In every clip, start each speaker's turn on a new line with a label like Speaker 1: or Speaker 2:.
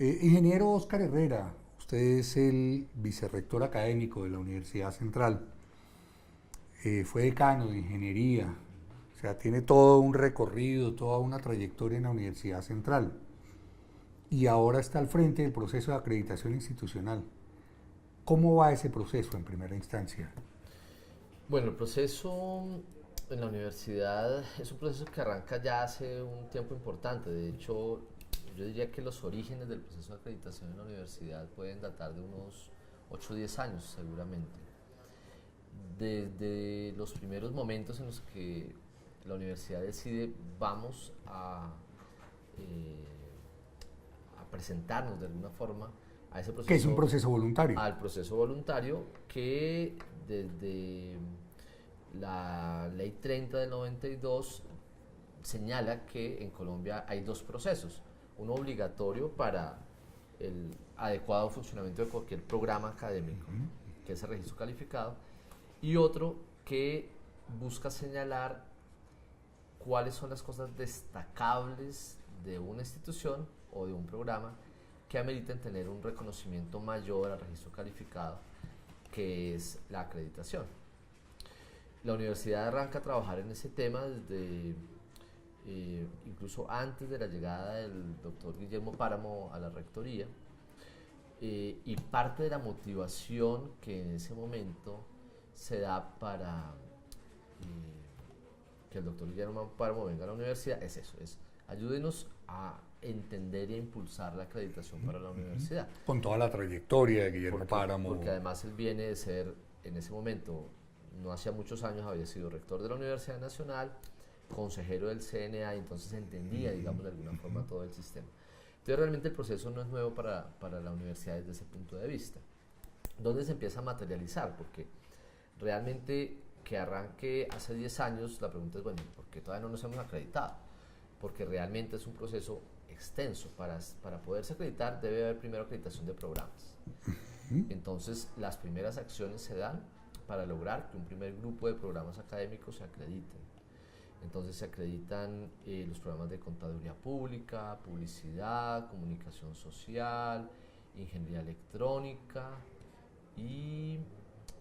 Speaker 1: Ingeniero Óscar Herrera, usted es el vicerrector académico de la Universidad Central. Fue decano de ingeniería, o sea, tiene todo un recorrido, toda una trayectoria en la Universidad Central. Y ahora está al frente del proceso de acreditación institucional. ¿Cómo va ese proceso en primera instancia?
Speaker 2: Bueno, el proceso en la universidad es un proceso que arranca ya hace un tiempo importante. De hecho, yo diría que los orígenes del proceso de acreditación en la universidad pueden datar de unos 8 o 10 años seguramente. Desde los primeros momentos en los que la universidad decide vamos eh, a presentarnos de alguna forma a ese
Speaker 1: Que es un
Speaker 2: proceso,
Speaker 1: proceso voluntario.
Speaker 2: al proceso voluntario que desde la ley 30 del 92 señala que en Colombia hay dos procesos, uno obligatorio para el adecuado funcionamiento de cualquier programa académico, que es el registro calificado, y otro que busca señalar cuáles son las cosas destacables de una institución o de un programa que ameriten tener un reconocimiento mayor al registro calificado, que es la acreditación. La universidad arranca a trabajar en ese tema desde incluso antes de la llegada del doctor Guillermo Páramo a la rectoría, y parte de la motivación que en ese momento se da para que el doctor Guillermo Páramo venga a la universidad es eso, es ayúdenos a entender y a impulsar la acreditación para la universidad.
Speaker 1: Con toda la trayectoria de Guillermo
Speaker 2: Porque,
Speaker 1: Páramo.
Speaker 2: porque además él viene de ser, en ese momento, no hacía muchos años, había sido rector de la Universidad Nacional, consejero del CNA, y entonces entendía, digamos, de alguna forma todo el sistema. Entonces realmente el proceso no es nuevo para la universidad desde ese punto de vista. ¿Dónde se empieza a materializar? Porque realmente que arranque hace 10 años, la pregunta es, bueno, ¿por qué todavía no nos hemos acreditado? Porque realmente es un proceso extenso. Para poderse acreditar debe haber primero acreditación de programas. Entonces las primeras acciones se dan para lograr que un primer grupo de programas académicos se acrediten. Entonces se acreditan los programas de contaduría pública, publicidad, comunicación social, ingeniería electrónica y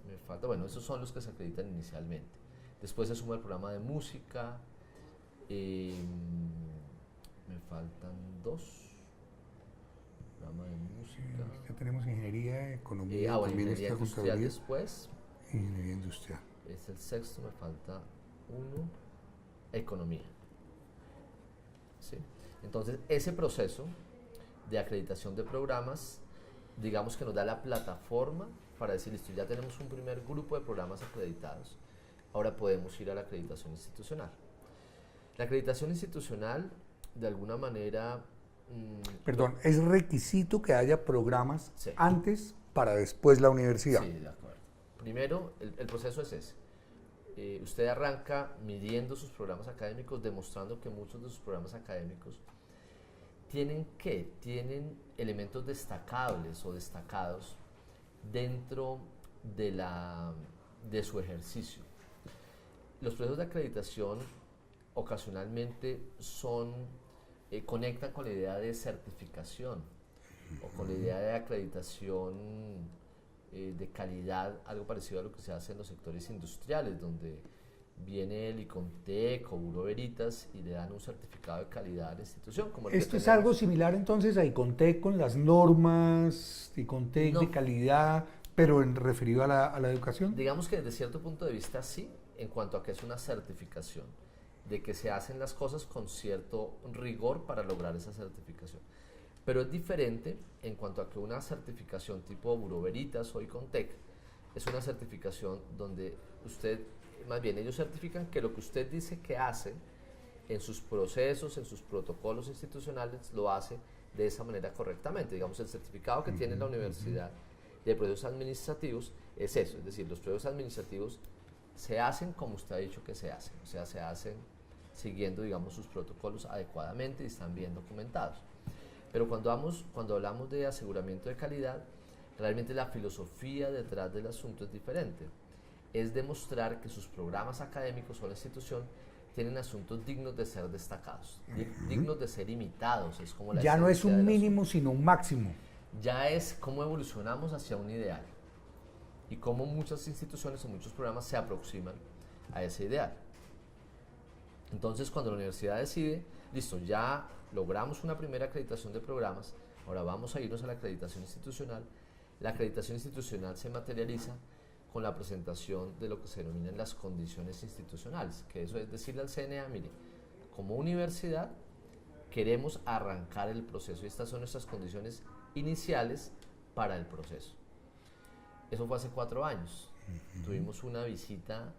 Speaker 2: me falta, bueno, esos son los que se acreditan inicialmente. Después se suma el programa de música, me faltan dos. Programa de música.
Speaker 1: Ya tenemos ingeniería, economía,
Speaker 2: Bueno,
Speaker 1: también
Speaker 2: ingeniería
Speaker 1: está
Speaker 2: industrial
Speaker 1: contabilidad.
Speaker 2: después.
Speaker 1: Ingeniería industrial.
Speaker 2: Es el sexto, me falta uno. Economía. ¿Sí? Entonces, ese proceso de acreditación de programas, digamos que nos da la plataforma para decir, listo, ya tenemos un primer grupo de programas acreditados, ahora podemos ir a la acreditación institucional. La acreditación institucional, de alguna manera...
Speaker 1: Perdón, ¿es requisito que haya programas
Speaker 2: sí,
Speaker 1: antes para después la universidad?
Speaker 2: Sí, de acuerdo. Primero, el proceso es ese. Usted arranca midiendo sus programas académicos, demostrando que muchos de sus programas académicos tienen elementos destacables o destacados dentro de su ejercicio. Los procesos de acreditación ocasionalmente conectan con la idea de certificación o con la idea de acreditación de calidad, algo parecido a lo que se hace en los sectores industriales, donde viene el ICONTEC o Bureau Veritas y le dan un certificado de calidad a la institución. Como
Speaker 1: ¿Esto es algo similar entonces a ICONTEC con las normas ICONTEC de calidad, pero referido a la educación?
Speaker 2: Digamos que desde cierto punto de vista sí, en cuanto a que es una certificación, de que se hacen las cosas con cierto rigor para lograr esa certificación. Pero es diferente en cuanto a que una certificación tipo Bureau Veritas o ICONTEC es una certificación donde más bien ellos certifican que lo que usted dice que hace en sus procesos, en sus protocolos institucionales, lo hace de esa manera correctamente. Digamos, el certificado que tiene la universidad de procesos administrativos es eso, es decir, los procesos administrativos se hacen como usted ha dicho que se hacen, o sea, se hacen siguiendo, digamos, sus protocolos adecuadamente y están bien documentados. Pero cuando hablamos de aseguramiento de calidad, realmente la filosofía detrás del asunto es diferente. Es demostrar que sus programas académicos o la institución tienen asuntos dignos de ser destacados, dignos de ser imitados. Es como la
Speaker 1: Ya no es
Speaker 2: esencia
Speaker 1: un
Speaker 2: del
Speaker 1: mínimo,
Speaker 2: asunto.
Speaker 1: sino un máximo.
Speaker 2: Ya es cómo evolucionamos hacia un ideal y cómo muchas instituciones o muchos programas se aproximan a ese ideal. Entonces, cuando la universidad decide, listo, ya logramos una primera acreditación de programas, ahora vamos a irnos a la acreditación institucional. La acreditación institucional se materializa con la presentación de lo que se denominan las condiciones institucionales, que eso es decirle al CNA, mire, como universidad queremos arrancar el proceso y estas son nuestras condiciones iniciales para el proceso. Eso fue hace 4 años. Tuvimos una visita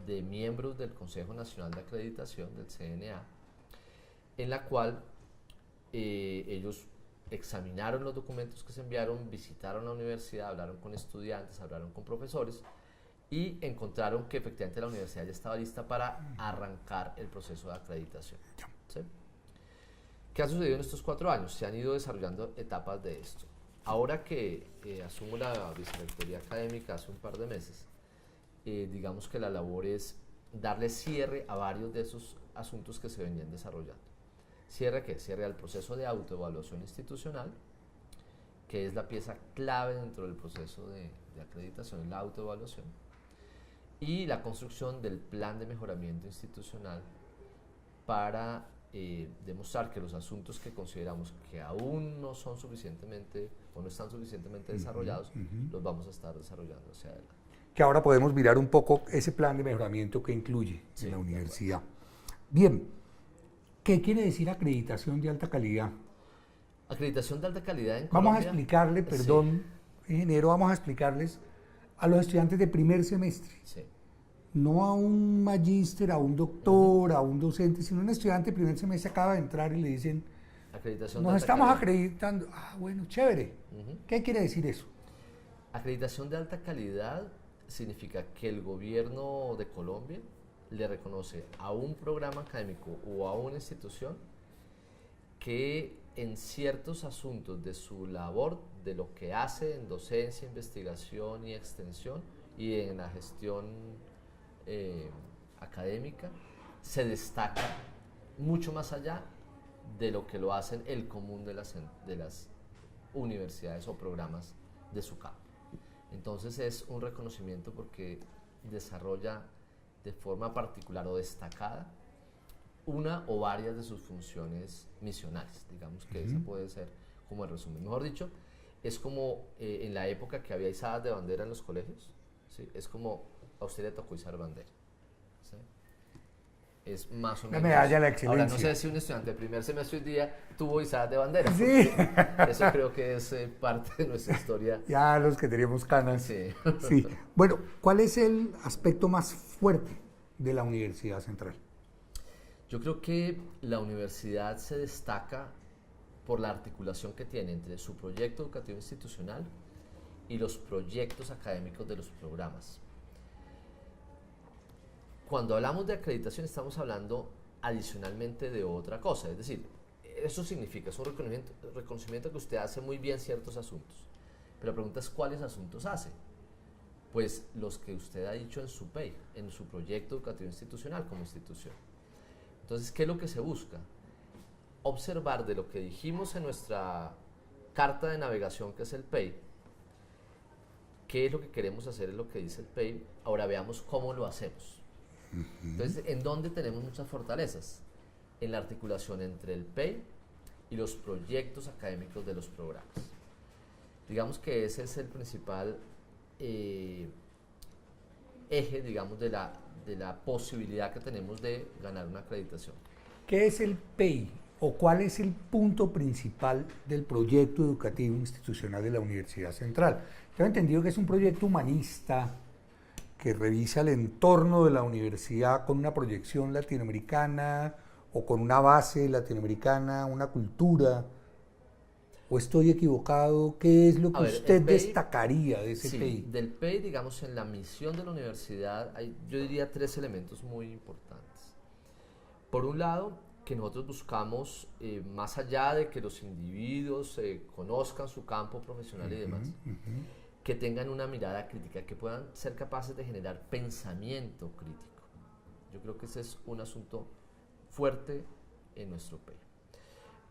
Speaker 2: de miembros del Consejo Nacional de Acreditación, del CNA, en la cual ellos examinaron los documentos que se enviaron, visitaron la universidad, hablaron con estudiantes, hablaron con profesores y encontraron que efectivamente la universidad ya estaba lista para arrancar el proceso de acreditación. ¿Sí? ¿Qué ha sucedido en estos 4 años? Se han ido desarrollando etapas de esto. Ahora que asumo la vicerrectoría académica hace un par de meses, digamos que la labor es darle cierre a varios de esos asuntos que se venían desarrollando. ¿Cierre qué? Cierre al proceso de autoevaluación institucional, que es la pieza clave dentro del proceso de acreditación, la autoevaluación, y la construcción del plan de mejoramiento institucional para demostrar que los asuntos que consideramos que aún no son suficientemente o no están suficientemente desarrollados, los vamos a estar desarrollando hacia adelante.
Speaker 1: Que ahora podemos mirar un poco ese plan de mejoramiento que incluye en la universidad. Bien, ¿qué quiere decir acreditación de alta calidad?
Speaker 2: Acreditación de alta calidad en
Speaker 1: Vamos
Speaker 2: Colombia.
Speaker 1: a explicarle, perdón, ingeniero, vamos a explicarles a los estudiantes de primer semestre,
Speaker 2: Sí.
Speaker 1: no a un magíster, a un doctor, a un docente, sino un estudiante de primer semestre acaba de entrar y le dicen,
Speaker 2: Acreditación de
Speaker 1: nos
Speaker 2: alta
Speaker 1: estamos
Speaker 2: calidad.
Speaker 1: acreditando. Ah, bueno, chévere. ¿Qué quiere decir eso?
Speaker 2: Acreditación de alta calidad significa que el gobierno de Colombia le reconoce a un programa académico o a una institución que en ciertos asuntos de su labor, de lo que hace en docencia, investigación y extensión y en la gestión académica, se destaca mucho más allá de lo que lo hacen el común de las universidades o programas de su campo. Entonces es un reconocimiento porque desarrolla de forma particular o destacada una o varias de sus funciones misionales, digamos que esa puede ser como el resumen. Mejor dicho, es como en la época que había izadas de bandera en los colegios, ¿sí? Es como a usted le tocó izar bandera, ¿sí? Es más o menos.
Speaker 1: La medalla a la excelencia.
Speaker 2: Ahora, no sé si un estudiante de primer semestre hoy día tuvo izadas de bandera.
Speaker 1: Sí.
Speaker 2: Eso creo que es parte de nuestra historia.
Speaker 1: Ya los que teníamos canas.
Speaker 2: Sí.
Speaker 1: Sí. Bueno, ¿cuál es el aspecto más fuerte de la Universidad Central?
Speaker 2: Yo creo que la universidad se destaca por la articulación que tiene entre su proyecto educativo institucional y los proyectos académicos de los programas. Cuando hablamos de acreditación estamos hablando adicionalmente de otra cosa, es decir, eso significa, es un reconocimiento que usted hace muy bien ciertos asuntos, pero la pregunta es ¿cuáles asuntos hace? Pues los que usted ha dicho en su PEI, en su proyecto educativo institucional como institución. Entonces, ¿qué es lo que se busca? Observar de lo que dijimos en nuestra carta de navegación, que es el PEI, qué es lo que queremos hacer, es lo que dice el PEI, ahora veamos cómo lo hacemos. Entonces, ¿en dónde tenemos muchas fortalezas? En la articulación entre el PEI y los proyectos académicos de los programas. Digamos que ese es el principal eje, digamos, de la posibilidad que tenemos de ganar una acreditación.
Speaker 1: ¿Qué es el PEI o cuál es el punto principal del proyecto educativo institucional de la Universidad Central? Tengo entendido que es un proyecto humanista que revisa el entorno de la universidad con una proyección latinoamericana o con una base latinoamericana, una cultura. ¿O estoy equivocado? ¿Qué es lo que usted destacaría de ese PEI?
Speaker 2: Del PEI, digamos, en la misión de la universidad hay, yo diría, 3 elementos muy importantes. Por un lado, que nosotros buscamos, más allá de que los individuos conozcan su campo profesional y demás, que tengan una mirada crítica, que puedan ser capaces de generar pensamiento crítico. Yo creo que ese es un asunto fuerte en nuestro país.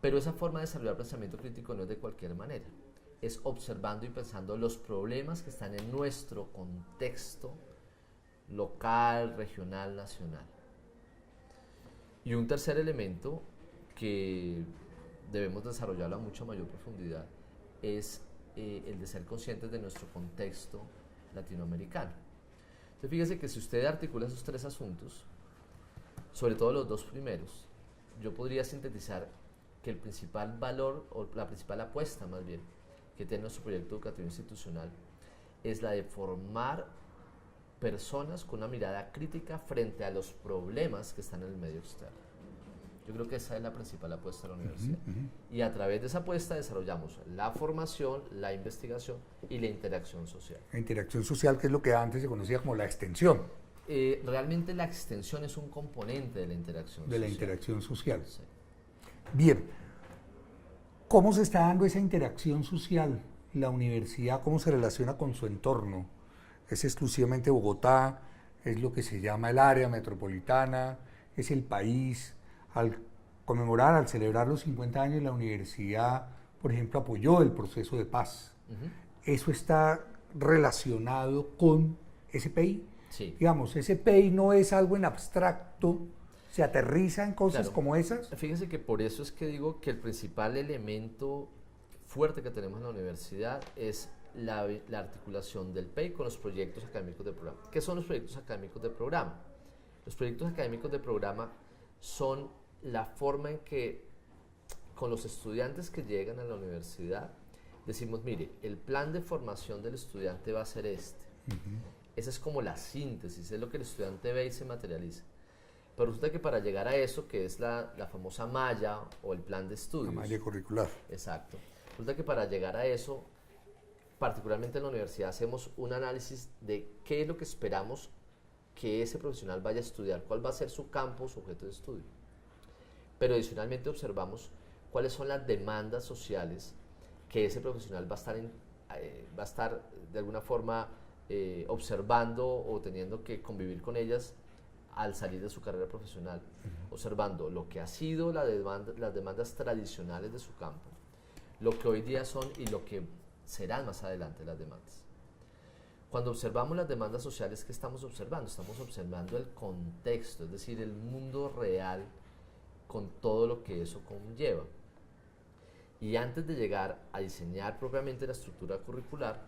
Speaker 2: Pero esa forma de desarrollar pensamiento crítico no es de cualquier manera. Es observando y pensando los problemas que están en nuestro contexto local, regional, nacional. Y un tercer elemento que debemos desarrollarlo a mucha mayor profundidad es el de ser conscientes de nuestro contexto latinoamericano. Entonces fíjese que si usted articula esos tres asuntos, sobre todo los dos primeros, yo podría sintetizar que el principal valor, o la principal apuesta más bien, que tiene nuestro proyecto educativo institucional es la de formar personas con una mirada crítica frente a los problemas que están en el medio externo. Yo creo que esa es la principal apuesta de la universidad. Y a través de esa apuesta desarrollamos la formación, la investigación y la interacción social.
Speaker 1: La interacción social, que es lo que antes se conocía como la extensión.
Speaker 2: Realmente la extensión es un componente de la interacción social.
Speaker 1: De la interacción social.
Speaker 2: Sí.
Speaker 1: Bien, ¿cómo se está dando esa interacción social? La universidad, ¿cómo se relaciona con su entorno? ¿Es exclusivamente Bogotá? ¿Es lo que se llama el área metropolitana? ¿Es el país? Al conmemorar, al celebrar los 50 años, la universidad, por ejemplo, apoyó el proceso de paz. ¿Eso está relacionado con ese PEI?
Speaker 2: Sí.
Speaker 1: Digamos, ese PEI no es algo en abstracto, se aterriza en cosas
Speaker 2: Claro.
Speaker 1: como esas.
Speaker 2: Fíjense que por eso es que digo que el principal elemento fuerte que tenemos en la universidad es la articulación del PEI con los proyectos académicos de programa. ¿Qué son los proyectos académicos de programa? Los proyectos académicos de programa son la forma en que con los estudiantes que llegan a la universidad decimos, mire, el plan de formación del estudiante va a ser este. Esa es como la síntesis, es lo que el estudiante ve y se materializa. Pero resulta que para llegar a eso, que es la famosa malla o el plan de estudios.
Speaker 1: La malla curricular.
Speaker 2: Exacto. Resulta que para llegar a eso, particularmente en la universidad, hacemos un análisis de qué es lo que esperamos que ese profesional vaya a estudiar, cuál va a ser su campo, su objeto de estudio. Pero adicionalmente observamos cuáles son las demandas sociales que ese profesional va a estar de alguna forma observando o teniendo que convivir con ellas al salir de su carrera profesional, observando lo que ha sido las demandas tradicionales de su campo, lo que hoy día son y lo que serán más adelante las demandas. Cuando observamos las demandas sociales, ¿qué estamos observando? Estamos observando el contexto, es decir, el mundo real con todo lo que eso conlleva. Y antes de llegar a diseñar propiamente la estructura curricular,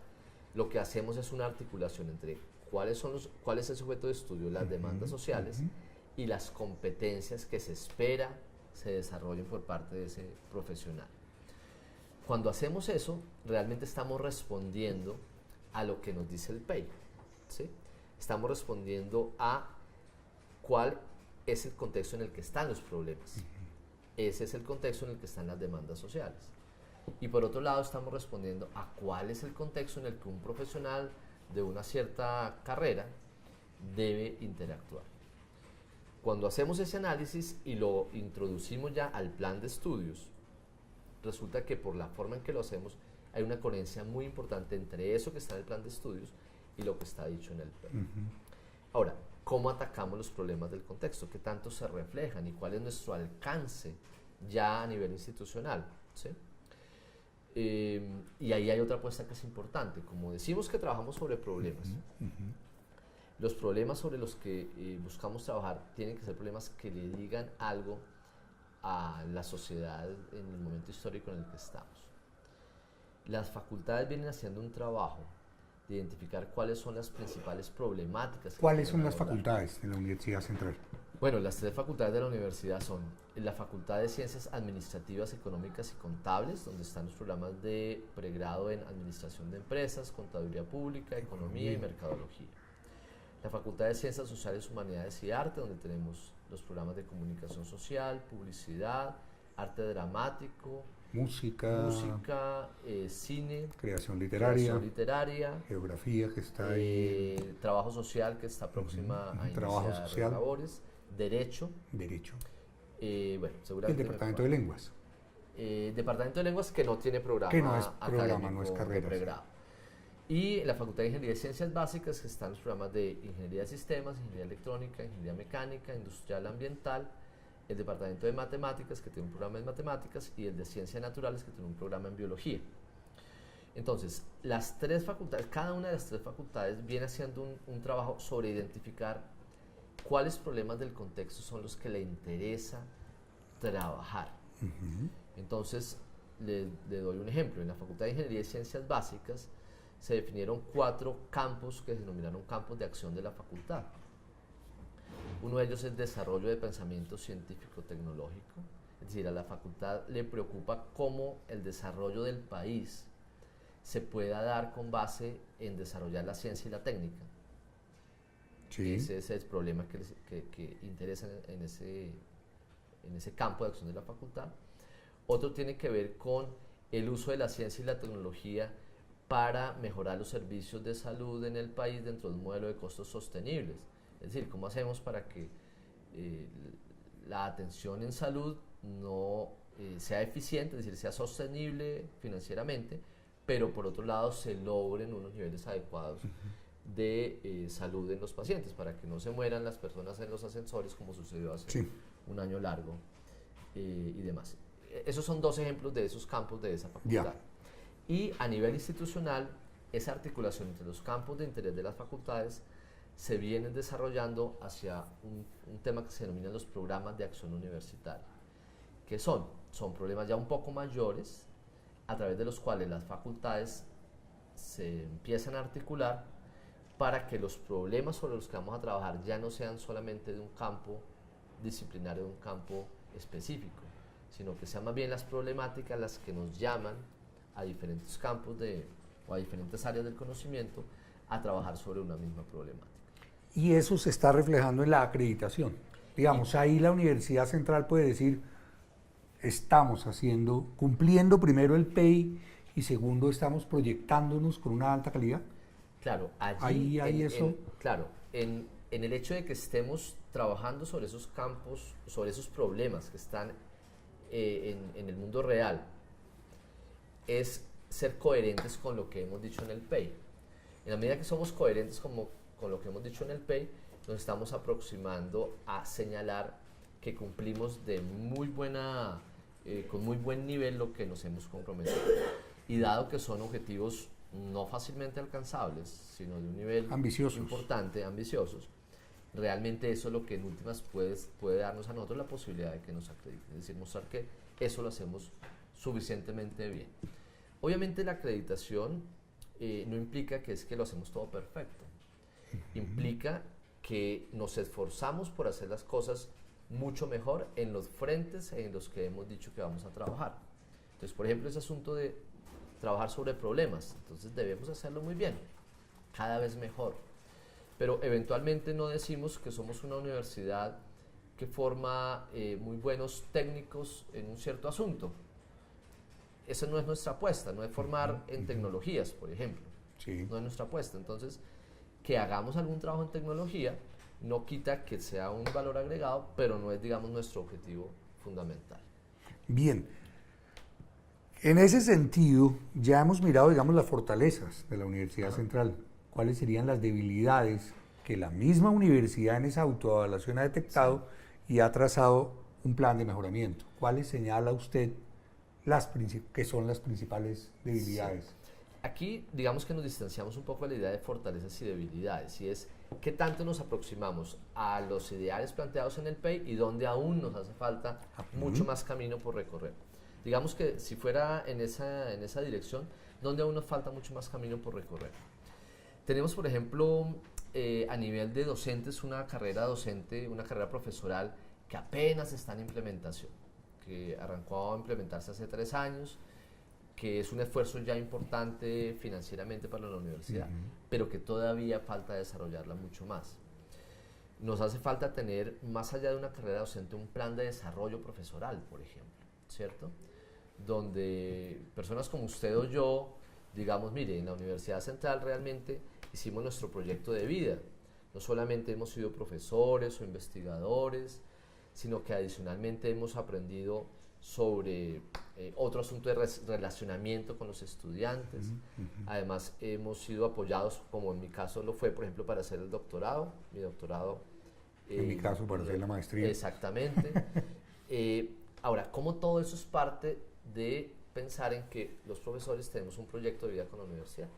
Speaker 2: lo que hacemos es una articulación entre cuál es el sujeto de estudio, las demandas sociales y las competencias que se espera se desarrollen por parte de ese profesional. Cuando hacemos eso, realmente estamos respondiendo a lo que nos dice el PEI, ¿sí? Estamos respondiendo a cuál es el contexto en el que están los problemas. Ese es el contexto en el que están las demandas sociales. Y por otro lado, estamos respondiendo a cuál es el contexto en el que un profesional de una cierta carrera debe interactuar. Cuando hacemos ese análisis y lo introducimos ya al plan de estudios, resulta que por la forma en que lo hacemos hay una coherencia muy importante entre eso que está en el plan de estudios y lo que está dicho en el PEI. Ahora, ¿cómo atacamos los problemas del contexto? ¿Qué tanto se reflejan y cuál es nuestro alcance ya a nivel institucional? ¿Sí? Y ahí hay otra apuesta que es importante. Como decimos que trabajamos sobre problemas, los problemas sobre los que buscamos trabajar tienen que ser problemas que le digan algo a la sociedad en el momento histórico en el que estamos. Las facultades vienen haciendo un trabajo de identificar cuáles son las principales problemáticas.
Speaker 1: ¿Cuáles son las facultades de la Universidad Central?
Speaker 2: Bueno, las tres facultades de la universidad son la Facultad de Ciencias Administrativas, Económicas y Contables, donde están los programas de pregrado en Administración de Empresas, Contaduría Pública, Economía y Mercadología. La Facultad de Ciencias Sociales, Humanidades y Arte, donde tenemos los programas de Comunicación Social, Publicidad, Arte Dramático, música, cine,
Speaker 1: creación literaria,
Speaker 2: geografía,
Speaker 1: que está ahí,
Speaker 2: trabajo social, que está próxima a iniciar labores, derecho. Bueno, seguramente
Speaker 1: el departamento de lenguas.
Speaker 2: Departamento de lenguas que no tiene programa,
Speaker 1: que no es programa, no es carrera.
Speaker 2: Pregrado. Y en la Facultad de Ingeniería y Ciencias Básicas están los programas de Ingeniería de Sistemas, Ingeniería Electrónica, Ingeniería Mecánica, Industrial Ambiental, el Departamento de Matemáticas, que tiene un programa en Matemáticas, y el de Ciencias Naturales, que tiene un programa en Biología. Entonces, las tres facultades, cada una de las tres facultades viene haciendo un trabajo sobre identificar cuáles problemas del contexto son los que le interesa trabajar. Entonces, le doy un ejemplo. En la Facultad de Ingeniería y Ciencias Básicas se definieron 4 campos que se denominaron campos de acción de la facultad. Uno de ellos es el desarrollo de pensamiento científico-tecnológico, es decir, a la facultad le preocupa cómo el desarrollo del país se pueda dar con base en desarrollar la ciencia y la técnica.
Speaker 1: Sí.
Speaker 2: Ese es el problema que interesa en ese campo de acción de la facultad. Otro tiene que ver con el uso de la ciencia y la tecnología para mejorar los servicios de salud en el país dentro de un modelo de costos sostenibles. Es decir, ¿cómo hacemos para que la atención en salud no sea eficiente, es decir, sea sostenible financieramente, pero por otro lado se logren unos niveles adecuados de salud en los pacientes, para que no se mueran las personas en los ascensores como sucedió hace un año largo y demás. Esos son 2 ejemplos de esos campos de esa facultad. Y a nivel institucional, esa articulación entre los campos de interés de las facultades se viene desarrollando hacia un tema que se denominan los programas de acción universitaria, que son problemas ya un poco mayores, a través de los cuales las facultades se empiezan a articular para que los problemas sobre los que vamos a trabajar ya no sean solamente de un campo disciplinario, de un campo específico, sino que sean más bien las problemáticas las que nos llaman a diferentes campos o a diferentes áreas del conocimiento a trabajar sobre una misma problemática.
Speaker 1: Y eso se está reflejando en la acreditación. Digamos, ahí la Universidad Central puede decir, estamos cumpliendo primero el PEI y segundo, estamos proyectándonos con una alta calidad.
Speaker 2: Claro,
Speaker 1: allí hay eso.
Speaker 2: Claro, en el hecho de que estemos trabajando sobre esos campos, sobre esos problemas que están en el mundo real, es ser coherentes con lo que hemos dicho en el PEI. En la medida que somos coherentes con lo que hemos dicho en el PEI, nos estamos aproximando a señalar que cumplimos con muy buen nivel lo que nos hemos comprometido. Y dado que son objetivos no fácilmente alcanzables, sino de un nivel importante, ambiciosos, realmente eso es lo que en últimas puede darnos a nosotros la posibilidad de que nos acrediten, es decir, mostrar que eso lo hacemos suficientemente bien. Obviamente la acreditación no implica que lo hacemos todo perfecto, implica que nos esforzamos por hacer las cosas mucho mejor en los frentes en los que hemos dicho que vamos a trabajar. Entonces, por ejemplo, ese asunto de trabajar sobre problemas, entonces debemos hacerlo muy bien, cada vez mejor. Pero eventualmente no decimos que somos una universidad que forma muy buenos técnicos en un cierto asunto. Esa no es nuestra apuesta, no es formar en tecnologías, por ejemplo.
Speaker 1: Sí.
Speaker 2: No es nuestra apuesta. Entonces, que hagamos algún trabajo en tecnología no quita que sea un valor agregado, pero no es, digamos, nuestro objetivo fundamental.
Speaker 1: Bien. En ese sentido, ya hemos mirado, digamos, las fortalezas de la Universidad Central. ¿Cuáles serían las debilidades que la misma universidad en esa autoevaluación ha detectado y ha trazado un plan de mejoramiento? ¿Cuáles señala usted que son las principales debilidades?
Speaker 2: Sí. Aquí, digamos que nos distanciamos un poco de la idea de fortalezas y debilidades, y es qué tanto nos aproximamos a los ideales planteados en el PEI y dónde aún nos hace falta mucho más camino por recorrer. Digamos que si fuera en esa dirección, donde aún nos falta mucho más camino por recorrer. Tenemos, por ejemplo, a nivel de docentes, una carrera docente, una carrera profesoral que apenas está en implementación, que arrancó a implementarse hace 3 años, que es un esfuerzo ya importante financieramente para la universidad, pero que todavía falta desarrollarla mucho más. Nos hace falta tener, más allá de una carrera docente, un plan de desarrollo profesoral, por ejemplo, ¿cierto? Donde personas como usted o yo, digamos, mire, en la Universidad Central realmente hicimos nuestro proyecto de vida. No solamente hemos sido profesores o investigadores, sino que adicionalmente hemos aprendido sobre otro asunto de relacionamiento con los estudiantes. Además, hemos sido apoyados, como en mi caso lo fue, por ejemplo, para hacer el doctorado, mi doctorado.
Speaker 1: En mi caso, para hacer la maestría.
Speaker 2: Exactamente. Ahora, ¿cómo todo eso es parte de pensar en que los profesores tenemos un proyecto de vida con la universidad?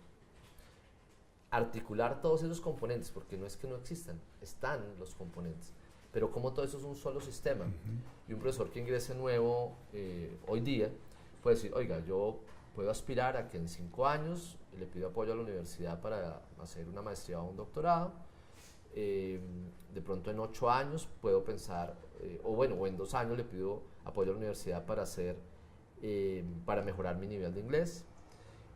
Speaker 2: Articular todos esos componentes, porque no es que no existan, están los componentes, pero como todo eso es un solo sistema. Y un profesor que ingrese nuevo hoy día puede decir, oiga, yo puedo aspirar a que en 5 años le pido apoyo a la universidad para hacer una maestría o un doctorado. De pronto en 8 años puedo pensar, o en 2 años le pido apoyo a la universidad para mejorar mi nivel de inglés.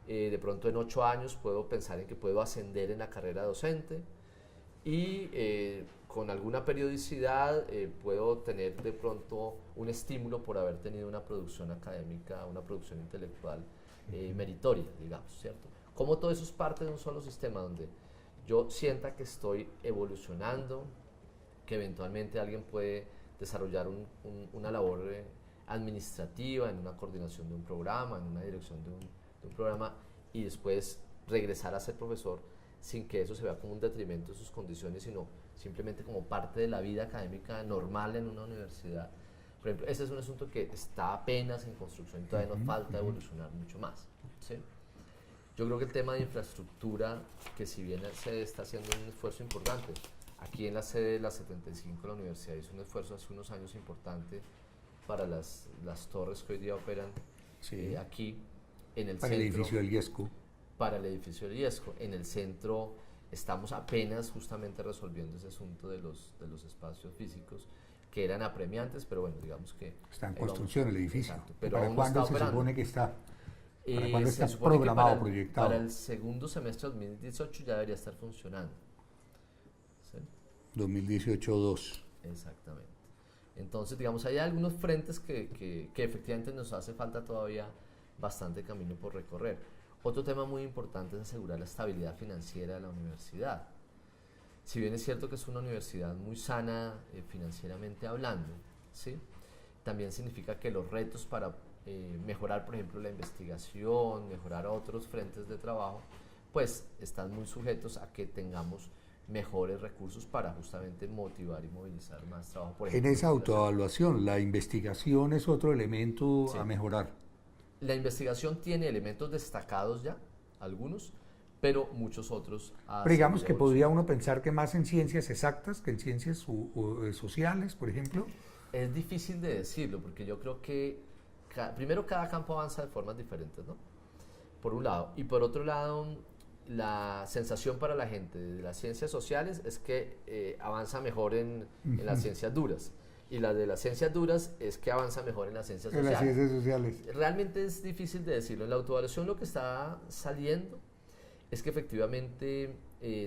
Speaker 2: De pronto en 8 años puedo pensar en que puedo ascender en la carrera docente y con alguna periodicidad puedo tener de pronto un estímulo por haber tenido una producción académica, una producción intelectual meritoria, digamos, ¿cierto? Como todo eso es parte de un solo sistema donde yo sienta que estoy evolucionando, que eventualmente alguien puede desarrollar una labor administrativa en una coordinación de un programa, en una dirección de un programa y después regresar a ser profesor sin que eso se vea como un detrimento de sus condiciones, sino simplemente como parte de la vida académica normal en una universidad. Por ejemplo, ese es un asunto que está apenas en construcción y todavía nos falta evolucionar mucho más, ¿sí? Yo creo que el tema de infraestructura, que si bien se está haciendo un esfuerzo importante, aquí en la sede de la 75 la universidad hizo un esfuerzo hace unos años importante para las torres que hoy día operan aquí en el
Speaker 1: para
Speaker 2: centro.
Speaker 1: El edificio del IESCO.
Speaker 2: Para el edificio del IESCO. En el centro estamos apenas justamente resolviendo ese asunto de los espacios físicos que eran apremiantes, pero bueno, digamos que...
Speaker 1: Está en construcción el edificio.
Speaker 2: Exacto, pero
Speaker 1: ¿Para cuándo se supone que está? ¿Para cuándo está programado, proyectado?
Speaker 2: Para el segundo semestre de 2018 ya debería estar funcionando. ¿Sí?
Speaker 1: 2018-2.
Speaker 2: Exactamente. Entonces, digamos, hay algunos frentes que efectivamente nos hace falta todavía bastante camino por recorrer. Otro tema muy importante es asegurar la estabilidad financiera de la universidad. Si bien es cierto que es una universidad muy sana financieramente hablando, ¿sí? También significa que los retos para mejorar, por ejemplo, la investigación, mejorar otros frentes de trabajo, pues están muy sujetos a que tengamos mejores recursos para justamente motivar y movilizar más trabajo. Por ejemplo,
Speaker 1: en esa autoevaluación, la investigación es otro elemento a mejorar.
Speaker 2: La investigación tiene elementos destacados ya, algunos, pero muchos otros.
Speaker 1: Pero digamos que podría uno pensar que más en ciencias exactas que en ciencias sociales, por ejemplo.
Speaker 2: Es difícil de decirlo, porque yo creo que primero cada campo avanza de formas diferentes, ¿no? Por un lado. Y por otro lado, la sensación para la gente de las ciencias sociales es que avanza mejor en las ciencias duras. Y la de las ciencias duras es que avanza mejor en las ciencias sociales.
Speaker 1: En las ciencias sociales.
Speaker 2: Realmente es difícil de decirlo. En la autoevaluación lo que está saliendo es que efectivamente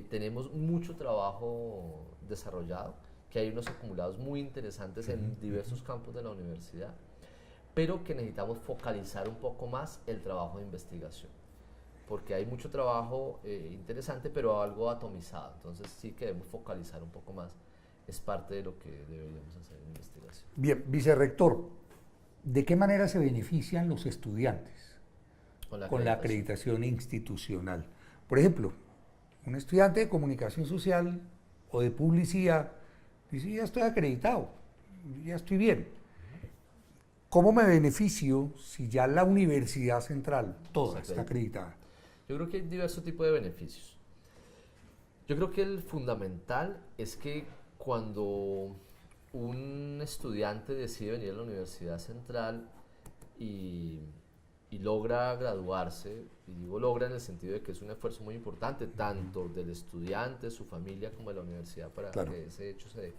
Speaker 2: tenemos mucho trabajo desarrollado, que hay unos acumulados muy interesantes en diversos campos de la universidad, pero que necesitamos focalizar un poco más el trabajo de investigación, porque hay mucho trabajo interesante, pero algo atomizado. Entonces sí queremos focalizar un poco más. Es parte de lo que deberíamos hacer en investigación.
Speaker 1: Bien, vicerrector, ¿de qué manera se benefician los estudiantes con la acreditación institucional? Por ejemplo, un estudiante de comunicación social o de publicidad dice, ya estoy acreditado, ya estoy bien. ¿Cómo me beneficio si ya la Universidad Central toda está acreditada?
Speaker 2: Yo creo que hay diversos tipos de beneficios. Yo creo que el fundamental es que cuando un estudiante decide venir a la Universidad Central y logra graduarse, y digo logra en el sentido de que es un esfuerzo muy importante, tanto del estudiante, su familia, como de la universidad para que ese hecho se dé.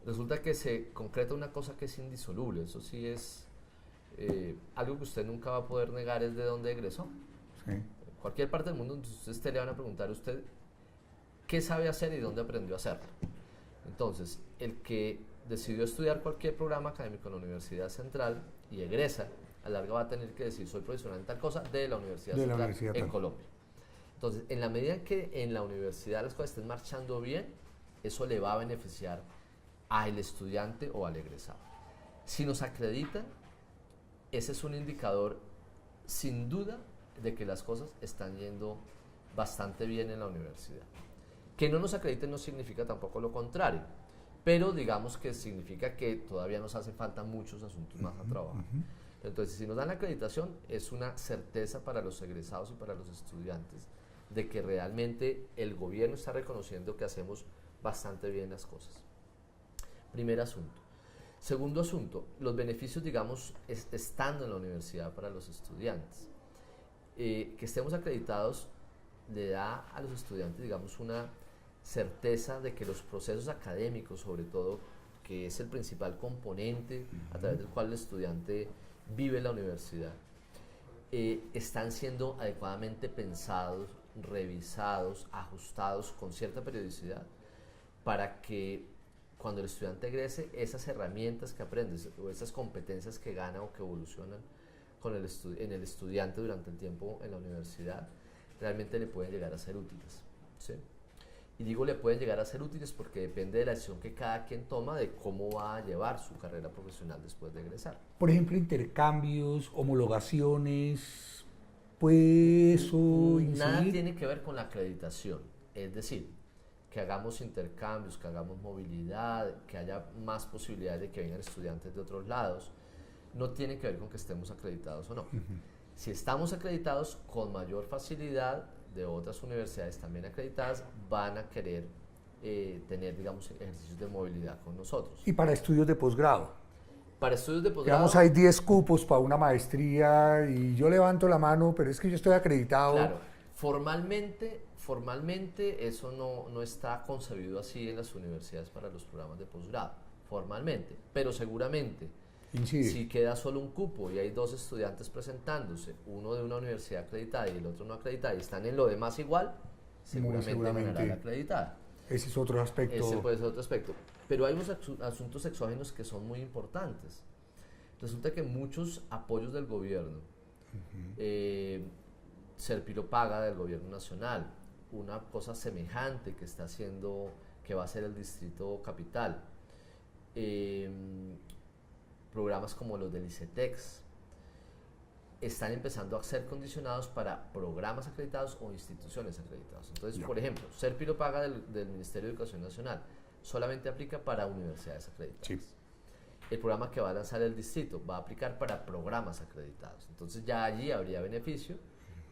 Speaker 2: Resulta que se concreta una cosa que es indisoluble, eso sí es algo que usted nunca va a poder negar, es de dónde egresó. Sí. En cualquier parte del mundo, usted le van a preguntar a usted qué sabe hacer y dónde aprendió a hacerlo. Entonces, el que decidió estudiar cualquier programa académico en la Universidad Central y egresa, a la larga va a tener que decir, soy profesional en tal cosa de la Universidad Central en Colombia. Entonces, en la medida en que en la universidad las cosas estén marchando bien, eso le va a beneficiar al estudiante o al egresado. Si nos acreditan, ese es un indicador sin duda de que las cosas están yendo bastante bien en la universidad. Que no nos acrediten no significa tampoco lo contrario, pero digamos que significa que todavía nos hacen falta muchos asuntos más a trabajar. Entonces, si nos dan la acreditación, es una certeza para los egresados y para los estudiantes de que realmente el gobierno está reconociendo que hacemos bastante bien las cosas. Primer asunto. Segundo asunto, los beneficios, digamos, estando en la universidad para los estudiantes. Que estemos acreditados le da a los estudiantes, digamos, una certeza de que los procesos académicos, sobre todo, que es el principal componente a través del cual el estudiante vive la universidad, están siendo adecuadamente pensados, revisados, ajustados con cierta periodicidad para que cuando el estudiante egrese, esas herramientas que aprende o esas competencias que gana o que evolucionan en el estudiante durante el tiempo en la universidad realmente le pueden llegar a ser útiles, ¿sí? Y digo le pueden llegar a ser útiles porque depende de la decisión que cada quien toma de cómo va a llevar su carrera profesional después de egresar.
Speaker 1: Por ejemplo, intercambios, homologaciones, ¿puede eso
Speaker 2: Nada
Speaker 1: incidir?
Speaker 2: tiene que ver con la acreditación, es decir, que hagamos intercambios, que hagamos movilidad, que haya más posibilidades de que vengan estudiantes de otros lados, no tiene que ver con que estemos acreditados o no. Si estamos acreditados, con mayor facilidad de otras universidades también acreditadas van a querer tener, digamos, ejercicios de movilidad con nosotros.
Speaker 1: Y para estudios de posgrado.
Speaker 2: Para estudios de posgrado,
Speaker 1: Digamos, hay 10 cupos para una maestría y yo levanto la mano, pero es que yo estoy acreditado.
Speaker 2: claro, formalmente eso no está concebido así en las universidades para los programas de posgrado, formalmente, pero seguramente
Speaker 1: Incide.
Speaker 2: si queda solo un cupo y hay dos estudiantes presentándose, uno de una universidad acreditada y el otro no acreditada, y están en lo demás igual, seguramente ganará la acreditada.
Speaker 1: Ese es otro aspecto.
Speaker 2: Ese puede ser otro aspecto. Pero hay unos asuntos exógenos que son muy importantes. Resulta que muchos apoyos del gobierno, Serpilo paga del gobierno nacional, una cosa semejante que está haciendo, que va a ser el Distrito Capital, programas como los del ICETEX, están empezando a ser condicionados para programas acreditados o instituciones acreditadas. Entonces, por ejemplo, Serpilo paga del Ministerio de Educación Nacional solamente aplica para universidades acreditadas.
Speaker 1: Sí.
Speaker 2: El programa que va a lanzar el distrito va a aplicar para programas acreditados. Entonces ya allí habría beneficio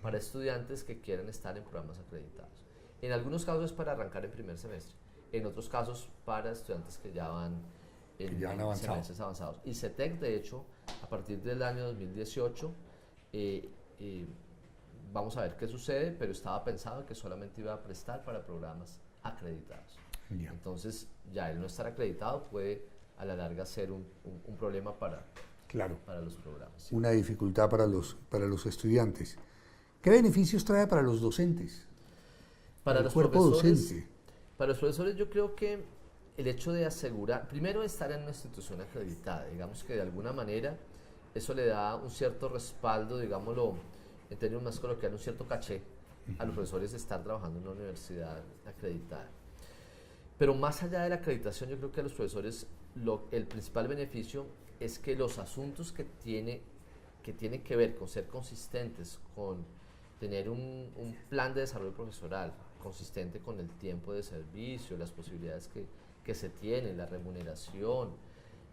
Speaker 2: para estudiantes que quieran estar en programas acreditados. En algunos casos es para arrancar en primer semestre, en otros casos para estudiantes que ya van en semestres avanzados. Y CETEC, de hecho, a partir del año 2018, vamos a ver qué sucede, pero estaba pensado que solamente iba a prestar para programas acreditados.
Speaker 1: Ya.
Speaker 2: Entonces, ya el no estar acreditado puede a la larga ser un problema para los programas.
Speaker 1: Una dificultad para los estudiantes. ¿Qué beneficios trae para los docentes?
Speaker 2: Para
Speaker 1: el
Speaker 2: los
Speaker 1: cuerpo
Speaker 2: profesores,
Speaker 1: docente.
Speaker 2: Para los profesores yo creo que el hecho de asegurar, primero estar en una institución acreditada, digamos que de alguna manera eso le da un cierto respaldo, digámoslo en términos más coloquiales, un cierto caché a los profesores de estar trabajando en una universidad acreditada. Pero más allá de la acreditación, yo creo que a los profesores el principal beneficio es que los asuntos que tienen que ver con ser consistentes, con tener un plan de desarrollo profesoral consistente con el tiempo de servicio, las posibilidades que se tienen, la remuneración,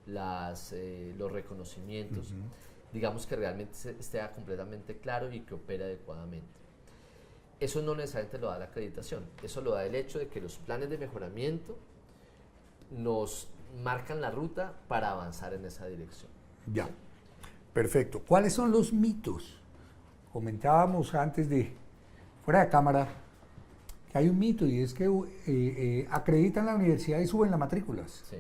Speaker 2: los reconocimientos, digamos que realmente esté completamente claro y que opere adecuadamente. Eso no necesariamente lo da la acreditación, eso lo da el hecho de que los planes de mejoramiento nos marcan la ruta para avanzar en esa dirección.
Speaker 1: Ya, perfecto. ¿Cuáles son los mitos? Comentábamos antes fuera de cámara, que hay un mito y es que acreditan la universidad y suben las matrículas.
Speaker 2: Sí.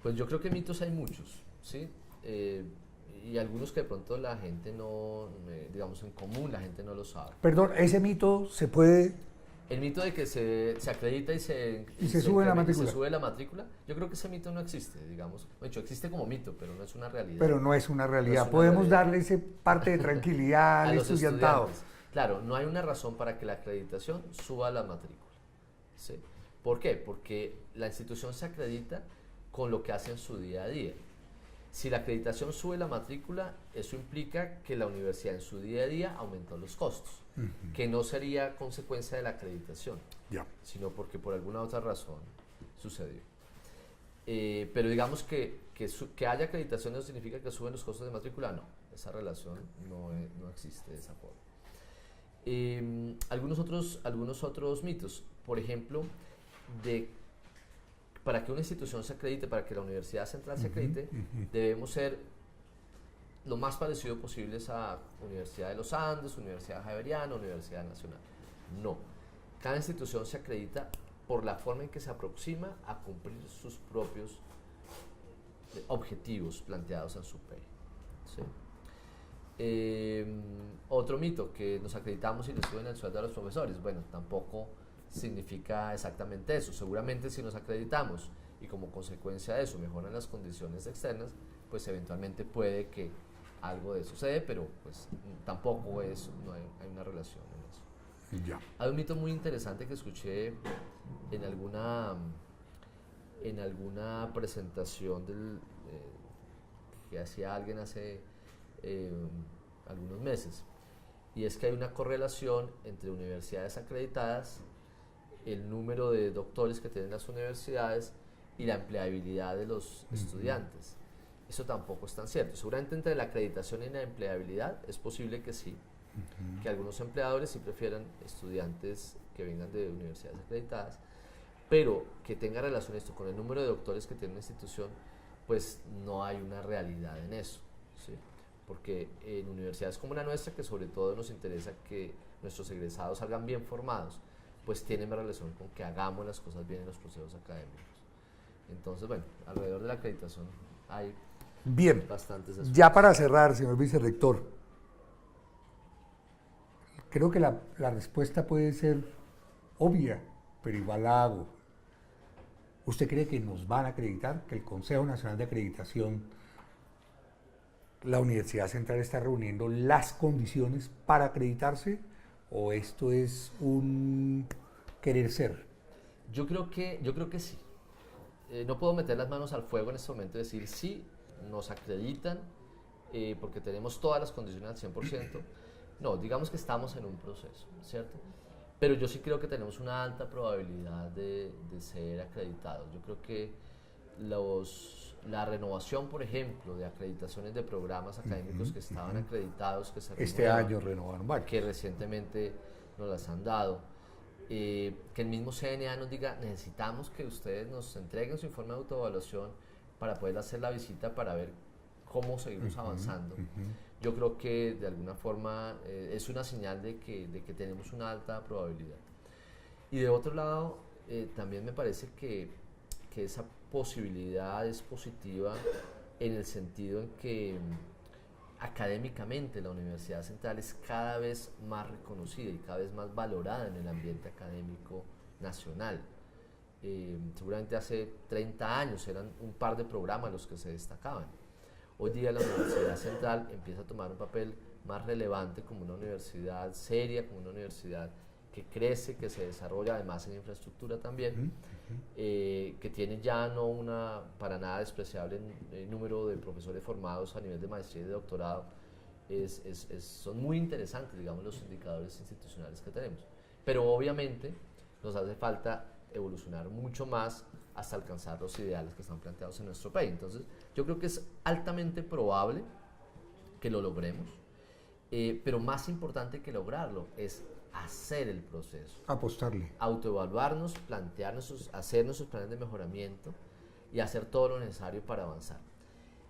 Speaker 2: Pues yo creo que mitos hay muchos, ¿sí? Y algunos que de pronto la gente no, digamos en común, la gente no lo sabe.
Speaker 1: Perdón, ese mito se puede...
Speaker 2: El mito de que se acredita y se
Speaker 1: sube la matrícula.
Speaker 2: Se sube la matrícula, yo creo que ese mito no existe, digamos. De hecho, existe como mito, pero no es una realidad.
Speaker 1: Pero no es una realidad.
Speaker 2: No es una
Speaker 1: Podemos
Speaker 2: realidad.
Speaker 1: darle ese parte de tranquilidad al
Speaker 2: los
Speaker 1: estudiantado.
Speaker 2: estudiantes. Claro, no hay una razón para que la acreditación suba la matrícula. ¿Sí? ¿Por qué? Porque la institución se acredita con lo que hace en su día a día. Si la acreditación sube la matrícula, eso implica que la universidad en su día a día aumentó los costos, que no sería consecuencia de la acreditación, sino porque por alguna otra razón sucedió. Pero digamos que haya acreditación no significa que suben los costos de matrícula, no, esa relación no existe de esa forma. Algunos otros mitos, por ejemplo, para que una institución se acredite, para que la Universidad Central se acredite, debemos ser lo más parecido posible a Universidad de los Andes, Universidad Javeriana, Universidad Nacional. No, cada institución se acredita por la forma en que se aproxima a cumplir sus propios objetivos planteados en su PEI. ¿Sí? Otro mito, que nos acreditamos y le suben el sueldo a los profesores. Bueno, tampoco significa exactamente eso. Seguramente si nos acreditamos y como consecuencia de eso mejoran las condiciones externas, pues eventualmente puede que algo de eso sucede, pero pues tampoco no hay una relación en eso.
Speaker 1: Ya.
Speaker 2: Hay un mito muy interesante que escuché en alguna presentación que hacía alguien hace algunos meses, y es que hay una correlación entre universidades acreditadas, el número de doctores que tienen las universidades y la empleabilidad de los estudiantes. Eso tampoco es tan cierto. Seguramente entre la acreditación y la empleabilidad es posible que sí, que algunos empleadores sí prefieran estudiantes que vengan de universidades acreditadas, pero que tenga relación esto con el número de doctores que tiene una institución, pues no hay una realidad en eso, ¿sí? Porque en universidades como la nuestra, que sobre todo nos interesa que nuestros egresados salgan bien formados, pues tiene más relación con que hagamos las cosas bien en los procesos académicos. Entonces, bueno, alrededor de la acreditación hay bastantes aspectos.
Speaker 1: Ya para cerrar, señor vicerrector, creo que la respuesta puede ser obvia, pero igual la hago. ¿Usted cree que nos van a acreditar, que el Consejo Nacional de Acreditación, la Universidad Central está reuniendo las condiciones para acreditarse, o esto es un querer ser?
Speaker 2: Yo creo que sí. No puedo meter las manos al fuego en este momento y decir sí, nos acreditan porque tenemos todas las condiciones al 100%. No, digamos que estamos en un proceso, ¿cierto? Pero yo sí creo que tenemos una alta probabilidad de ser acreditados. Yo creo que la renovación, por ejemplo, de acreditaciones de programas académicos que estaban acreditados, que se
Speaker 1: este año renovaron varios,
Speaker 2: que recientemente nos las han dado, que el mismo CNA nos diga, necesitamos que ustedes nos entreguen su informe de autoevaluación para poder hacer la visita para ver cómo seguimos avanzando. Yo creo que de alguna forma es una señal de que tenemos una alta probabilidad. Y de otro lado, también me parece que esa posibilidad es positiva en el sentido en que académicamente la Universidad Central es cada vez más reconocida y cada vez más valorada en el ambiente académico nacional. Seguramente hace 30 años eran un par de programas los que se destacaban. Hoy día la Universidad Central empieza a tomar un papel más relevante como una universidad seria, como una universidad que crece, que se desarrolla además en infraestructura también, que tiene ya no una para nada despreciable número de profesores formados a nivel de maestría y de doctorado. Son muy interesantes, digamos, los indicadores institucionales que tenemos. Pero obviamente nos hace falta evolucionar mucho más hasta alcanzar los ideales que están planteados en nuestro país. Entonces, yo creo que es altamente probable que lo logremos, pero más importante que lograrlo es hacer el proceso.
Speaker 1: Apostarle.
Speaker 2: Autoevaluarnos, hacer nuestros planes de mejoramiento y hacer todo lo necesario para avanzar.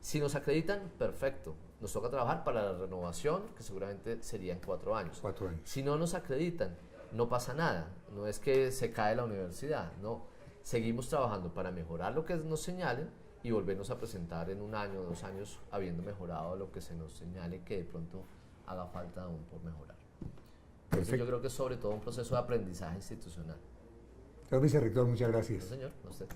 Speaker 2: Si nos acreditan, perfecto. Nos toca trabajar para la renovación, que seguramente sería en 4 años.
Speaker 1: 4 años.
Speaker 2: Si no nos acreditan, no pasa nada. No es que se cae la universidad, no. Seguimos trabajando para mejorar lo que nos señalen y volvernos a presentar en 1 año o 2 años habiendo mejorado lo que se nos señale que de pronto haga falta aún por mejorar. Entonces yo creo que es sobre todo un proceso de aprendizaje institucional.
Speaker 1: Señor vicerrector, muchas gracias.
Speaker 2: No, señor, a usted.